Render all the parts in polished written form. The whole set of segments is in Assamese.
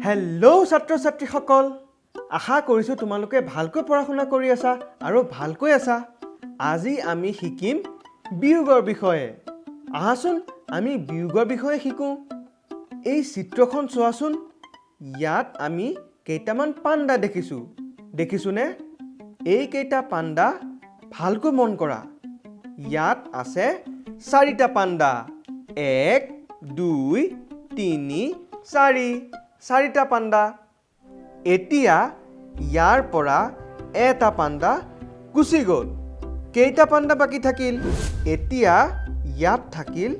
হেল্ল' ছাত্ৰ-ছাত্ৰীসকল আশা কৰিছোঁ তোমালোকে ভালকৈ পঢ়া শুনা কৰি আছা আৰু ভালকৈ আছা আজি আমি শিকিম বিয়োগৰ বিষয়ে আহাচোন আমি বিয়োগৰ বিষয়ে শিকোঁ এই চিত্ৰখন চোৱাচোন ইয়াত আমি কেইটামান পাণ্ডা দেখিছোনে এই কেইটা পাণ্ডা ভালকৈ মন কৰা ইয়াত আছে চাৰিটা পাণ্ডা 1 2 3 4 চাৰিটা পাণ্ডা এতিয়া ইয়াৰ পৰা এটা পাণ্ডা গুচি গ'ল কেইটা পাণ্ডা বাকি থাকিল এতিয়া ইয়াত থাকিল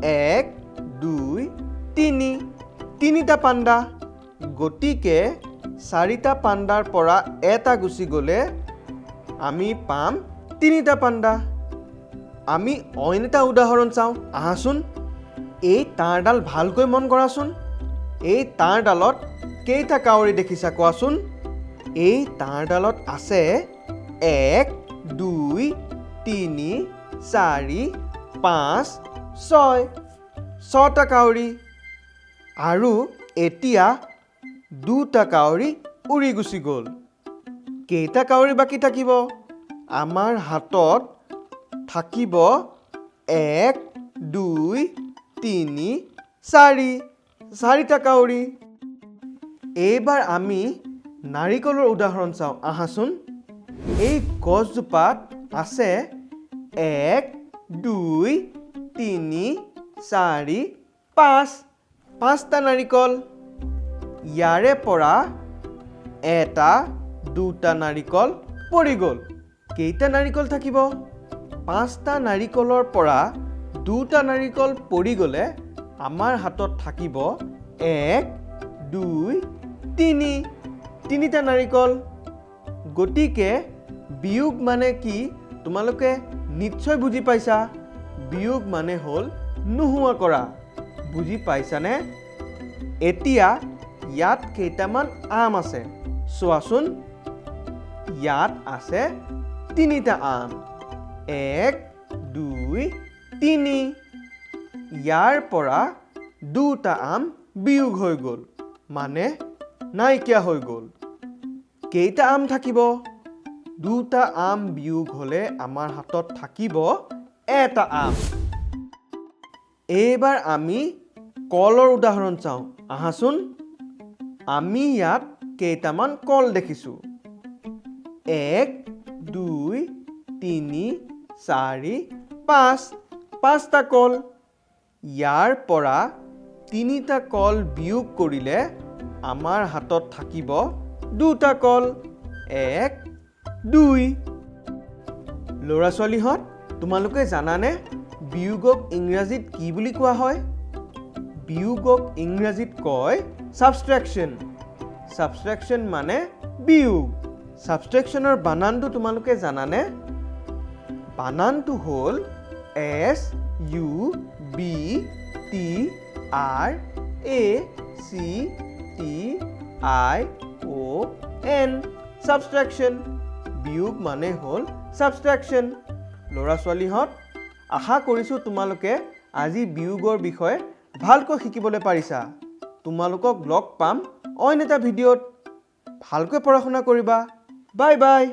1 2 3 তিনিটা পাণ্ডা গতিকে চাৰিটা পাণ্ডাৰ পৰা এটা গুচি গ'লে আমি পাম তিনিটা পাণ্ডা আমি অইন এটা উদাহৰণ চাওঁ আহাচোন এই তাঁৰডাল ভালকৈ মন কৰাচোন এই তাঁৰডালত কেইটা কাউৰী দেখিছা কোৱাচোন এই তাঁৰডালত আছে 1 2 3 4 5 6 ছটা কাউৰী আৰু এতিয়া দুটা কাউৰী উৰি গুচি গ'ল কেইটা কাউৰী বাকি থাকিব আমাৰ হাতত থাকিব 1 2 3 4 চাৰিটা কাউৰী এইবাৰ আমি নাৰিকলৰ উদাহৰণ চাওঁ আহাচোন এই গছজোপাত আছে 1 2 3 4 5 পাঁচটা নাৰিকল ইয়াৰে পৰা এটা দুটা নাৰিকল পৰি গ'ল কেইটা নাৰিকল থাকিব পাঁচটা নাৰিকলৰ পৰা দুটা নাৰিকল পৰি গ'লে আমাৰ হাতত থাকিব 1 2 3 তিনিটা নাৰিকল গতিকে বিয়োগ মানে কি তোমালোকে নিশ্চয় বুজি পাইছা বিয়োগ মানে হ'ল নোহোৱা কৰা বুজি পাইছানে এতিয়া ইয়াত কেইটামান আম আছে চোৱাচোন ইয়াত আছে তিনিটা আম 1 2 3 ইয়াৰ পৰা দুটা আম বিয়োগ হৈ গ'ল মানে নাইকিয়া হৈ গ'ল কেইটা আম থাকিব দুটা আম বিয়োগ হ'লে আমাৰ হাতত থাকিব এটা আম এইবাৰ আমি কলৰ উদাহৰণ চাওঁ আহাচোন আমি ইয়াত কেইটামান কল দেখিছোঁ 1 2 3 4 5 পাঁচটা কল ইয়াৰ পৰা তিনিটা কল বিয়োগ কৰিলে আমাৰ হাতত থাকিব দুটা কল 1 2 ল'ৰা ছোৱালীহঁত তোমালোকে জানানে বিয়োগক ইংৰাজীত কি বুলি কোৱা হয় বিয়োগক ইংৰাজীত কয় সাবষ্ট্ৰেকশ্যন মানে বিয়োগ সাবষ্ট্ৰেকশ্যনৰ বানানটো তোমালোকে জানানে বানানটো হ'ল SUBTRACTION সাবষ্ট্ৰেকশ্যন বিয়োগ মানে হ'ল সাবষ্ট্ৰেকশ্যন ল'ৰা ছোৱালীহঁত আশা কৰিছোঁ তোমালোকে আজি বিয়োগৰ বিষয়ে ভালকৈ শিকিবলৈ পাৰিছা তোমালোকক লগ পাম অইন এটা ভিডিঅ'ত ভালকৈ পঢ়া শুনা কৰিবা বাই বাই